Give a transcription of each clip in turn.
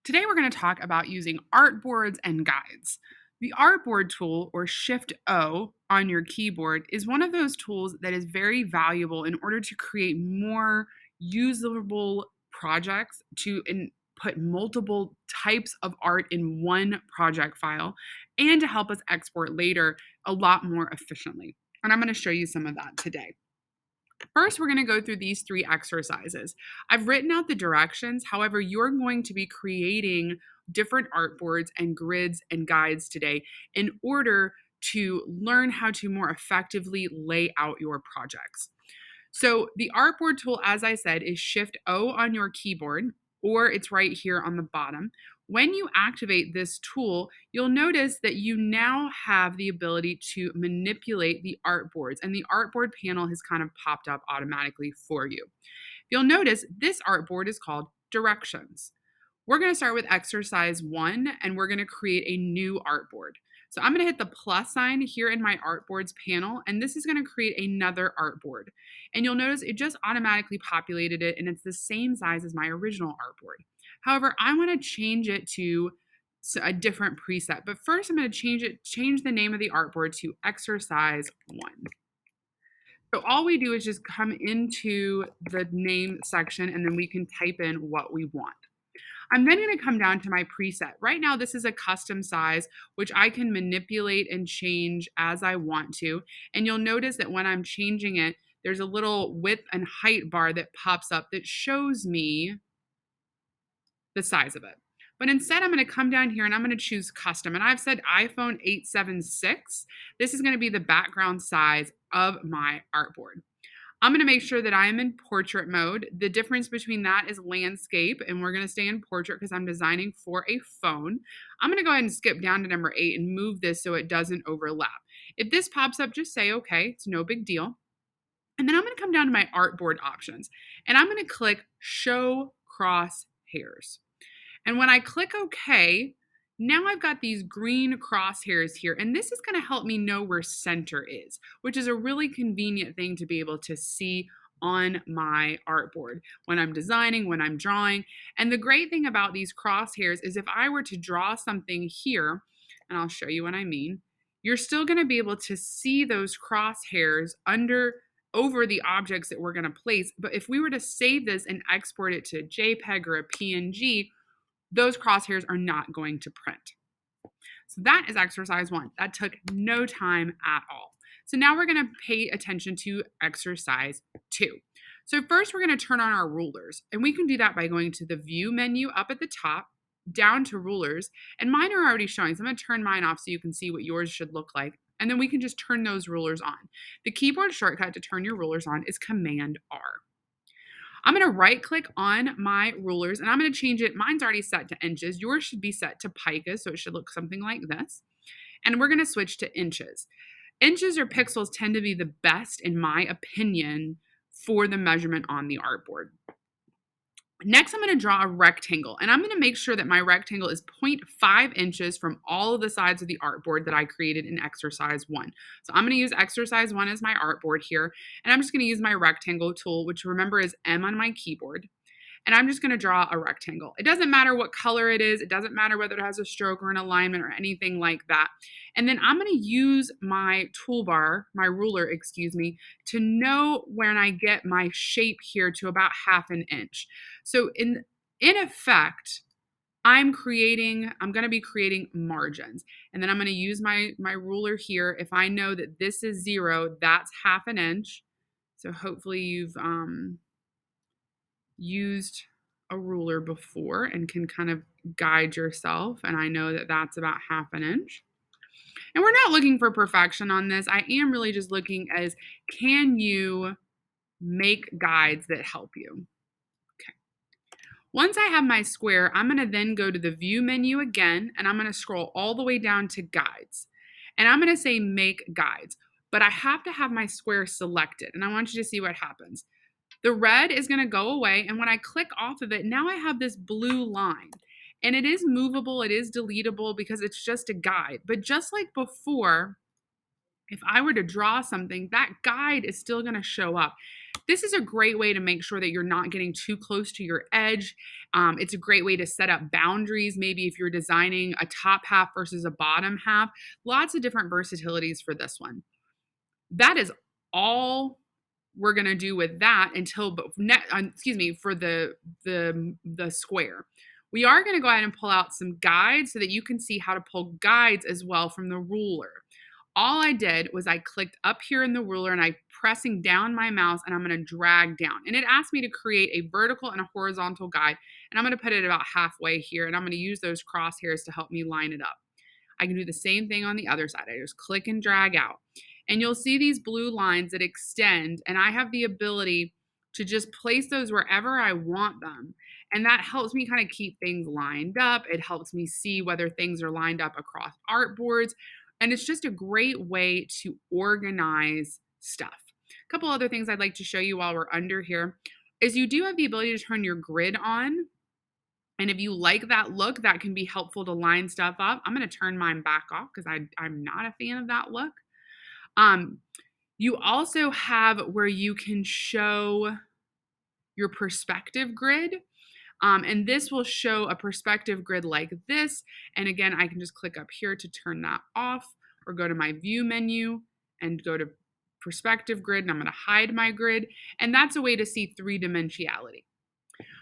Today we're going to talk about using artboards and guides. The artboard tool, or Shift O on your keyboard, is one of those tools that is very valuable in order to create more usable projects put multiple types of art in one project file and to help us export later a lot more efficiently. And I'm going to show you some of that today. First, we're going to go through these 3 exercises. I've written out the directions. However, you're going to be creating different artboards and grids and guides today in order to learn how to more effectively lay out your projects. So the artboard tool, as I said, is Shift O on your keyboard, or it's right here on the bottom. When you activate this tool, you'll notice that you now have the ability to manipulate the artboards, and the artboard panel has kind of popped up automatically for you. You'll notice this artboard is called Directions. We're going to start with exercise 1, and we're going to create a new artboard. So I'm going to hit the plus sign here in my artboards panel, and this is going to create another artboard. And you'll notice it just automatically populated it, and it's the same size as my original artboard. However, I want to change it to a different preset. But first, I'm going to change the name of the artboard to exercise 1. So all we do is just come into the name section, and then we can type in what we want. I'm then going to come down to my preset. Right now, this is a custom size, which I can manipulate and change as I want to. And you'll notice that when I'm changing it, there's a little width and height bar that pops up that shows me the size of it. But instead, I'm going to come down here and I'm going to choose custom. And I've said iPhone 876. This is going to be the background size of my artboard. I'm going to make sure that I am in portrait mode. The difference between that is landscape, and we're going to stay in portrait because I'm designing for a phone. I'm going to go ahead and skip down to number 8 and move this so it doesn't overlap. If this pops up, just say, okay, it's no big deal. And then I'm going to come down to my artboard options, and I'm going to click Show Crosshairs. And when I click OK, now I've got these green crosshairs here, and this is going to help me know where center is, which is a really convenient thing to be able to see on my artboard when I'm designing, when I'm drawing. And the great thing about these crosshairs is if I were to draw something here, and I'll show you what I mean, you're still going to be able to see those crosshairs over the objects that we're going to place. But if we were to save this and export it to a JPEG or a PNG, those crosshairs are not going to print. So that is exercise 1. That took no time at all. So now we're going to pay attention to exercise 2. So first we're going to turn on our rulers, and we can do that by going to the view menu up at the top, down to rulers, and mine are already showing. So I'm going to turn mine off so you can see what yours should look like, and then we can just turn those rulers on. The keyboard shortcut to turn your rulers on is Command R. I'm going to right click on my rulers and I'm going to change it. Mine's already set to inches. Yours should be set to picas, so it should look something like this. And we're going to switch to inches. Inches or pixels tend to be the best, in my opinion, for the measurement on the artboard. Next, I'm going to draw a rectangle, and I'm going to make sure that my rectangle is 0.5 inches from all of the sides of the artboard that I created in exercise 1. So I'm going to use exercise 1 as my artboard here, and I'm just going to use my rectangle tool, which remember is M on my keyboard. And I'm just going to draw a rectangle. It doesn't matter what color it is. It doesn't matter whether it has a stroke or an alignment or anything like that. And then I'm going to use my toolbar, my ruler, to know when I get my shape here to about 1/2 inch. So in effect, I'm going to be creating margins. And then I'm going to use my ruler here. If I know that this is 0, that's 1/2 inch. So hopefully you've used a ruler before and can kind of guide yourself. And I know that that's about 1/2 inch. And we're not looking for perfection on this. I am really just looking as, can you make guides that help you? Okay. Once I have my square, I'm going to then go to the view menu again, and I'm going to scroll all the way down to guides. And I'm going to say make guides, but I have to have my square selected. And I want you to see what happens. The red is going to go away, and when I click off of it, now I have this blue line. And it is movable, it is deletable because it's just a guide. But just like before, if I were to draw something, that guide is still going to show up. This is a great way to make sure that you're not getting too close to your edge. It's a great way to set up boundaries. Maybe if you're designing a top half versus a bottom half, lots of different versatilities for this one. That is all we're going to do with that until, for the square. We are going to go ahead and pull out some guides so that you can see how to pull guides as well from the ruler. All I did was I clicked up here in the ruler and I pressing down my mouse and I'm going to drag down. And it asked me to create a vertical and a horizontal guide. And I'm going to put it about halfway here and I'm going to use those crosshairs to help me line it up. I can do the same thing on the other side. I just click and drag out. And you'll see these blue lines that extend, and I have the ability to just place those wherever I want them. And that helps me kind of keep things lined up. It helps me see whether things are lined up across artboards. And it's just a great way to organize stuff. A couple other things I'd like to show you while we're under here is you do have the ability to turn your grid on. And if you like that look, that can be helpful to line stuff up. I'm going to turn mine back off because I'm not a fan of that look. You also have where you can show your perspective grid. And this will show a perspective grid like this. And again, I can just click up here to turn that off or go to my view menu and go to perspective grid. And I'm going to hide my grid. And that's a way to see three-dimensionality.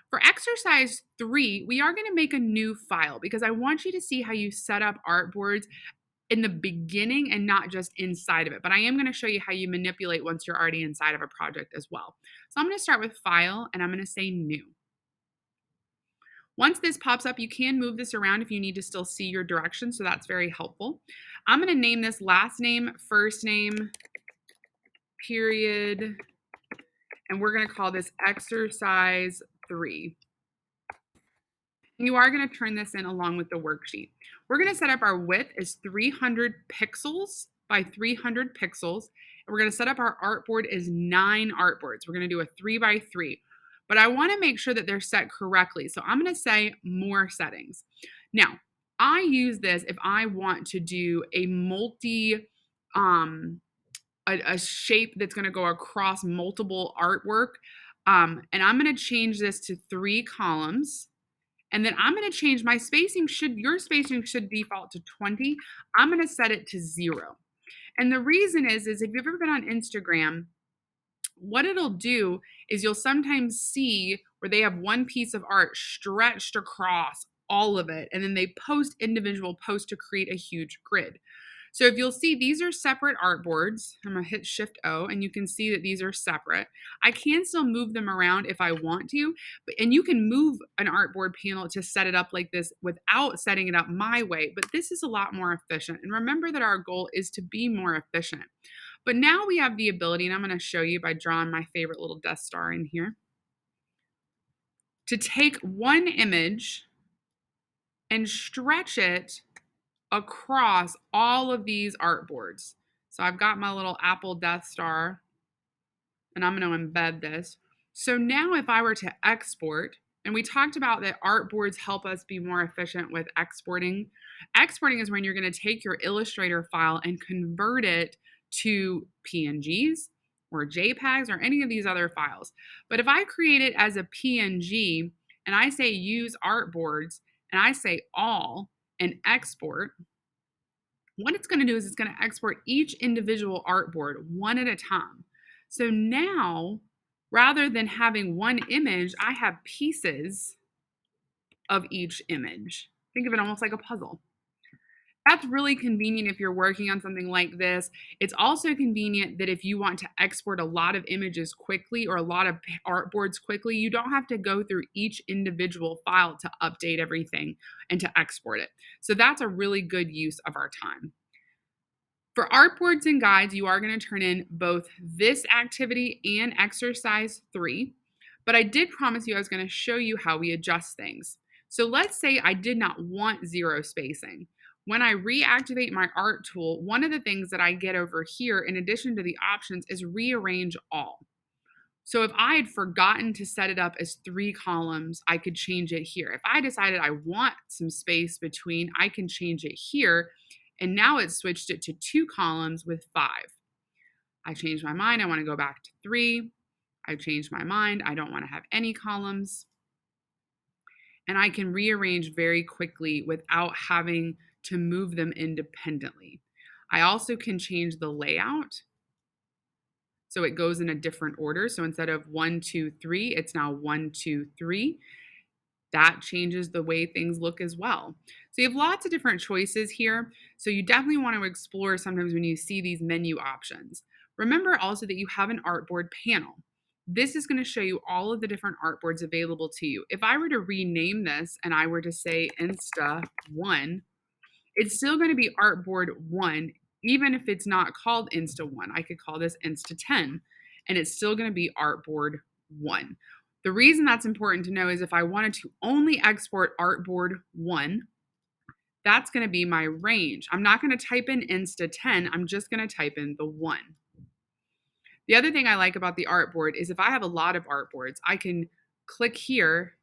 For exercise 3, we are going to make a new file because I want you to see how you set up artboards in the beginning and not just inside of it. But I am going to show you how you manipulate once you're already inside of a project as well. So I'm going to start with File and I'm going to say New. Once this pops up, you can move this around if you need to still see your direction, so that's very helpful. I'm going to name this last name, first name, period, and we're going to call this exercise 3. You are going to turn this in along with the worksheet. We're going to set up our width as 300 pixels by 300 pixels. And we're going to set up our artboard as 9 artboards. We're going to do a 3 by 3. But I want to make sure that they're set correctly. So I'm going to say more settings. Now, I use this if I want to do a a shape that's going to go across multiple artwork. And I'm going to change this to 3 columns. And then I'm going to change my spacing. Your spacing should default to 20. I'm going to set it to 0. And the reason is if you've ever been on Instagram, what it'll do is you'll sometimes see where they have one piece of art stretched across all of it, and then they post individual posts to create a huge grid. So if you'll see, these are separate artboards. I'm going to hit Shift O, and you can see that these are separate. I can still move them around if I want to, and you can move an artboard panel to set it up like this without setting it up my way, but this is a lot more efficient. And remember that our goal is to be more efficient. But now we have the ability, and I'm going to show you by drawing my favorite little Death Star in here, to take one image and stretch it across all of these artboards. So I've got my little Apple Death Star, and I'm going to embed this. So now if I were to export, and we talked about that artboards help us be more efficient with exporting. Exporting is when you're going to take your Illustrator file and convert it to PNGs or JPEGs or any of these other files. But if I create it as a PNG and I say use artboards and I say all and export, what it's going to do is it's going to export each individual artboard one at a time. So now, rather than having one image, I have pieces of each image. Think of it almost like a puzzle. That's really convenient if you're working on something like this. It's also convenient that if you want to export a lot of images quickly or a lot of artboards quickly, you don't have to go through each individual file to update everything and to export it. So that's a really good use of our time. For Artboards and Guides, you are going to turn in both this activity and exercise 3, but I did promise you I was going to show you how we adjust things. So let's say I did not want 0 spacing. When I reactivate my art tool, one of the things that I get over here, in addition to the options, is rearrange all. So if I had forgotten to set it up as 3 columns, I could change it here. If I decided I want some space between, I can change it here. And now it's switched it to 2 columns with 5. I changed my mind. I want to go back to 3. I've changed my mind. I don't want to have any columns. And I can rearrange very quickly without having to move them independently. I also can change the layout so it goes in a different order. So instead of 1, 2, 3, it's now 1, 2, 3. That changes the way things look as well. So you have lots of different choices here. So you definitely want to explore sometimes when you see these menu options. Remember also that you have an artboard panel. This is going to show you all of the different artboards available to you. If I were to rename this and I were to say Insta 1, it's still going to be Artboard 1, even if it's not called Insta 1. I could call this Insta 10, and it's still going to be Artboard 1. The reason that's important to know is if I wanted to only export Artboard 1, that's going to be my range. I'm not going to type in Insta 10, I'm just going to type in the 1. The other thing I like about the artboard is if I have a lot of artboards, I can click here,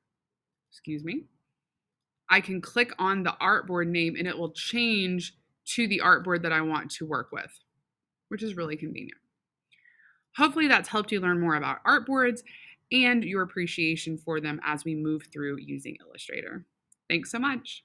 I can click on the artboard name and it will change to the artboard that I want to work with, which is really convenient. Hopefully that's helped you learn more about artboards and your appreciation for them as we move through using Illustrator. Thanks so much.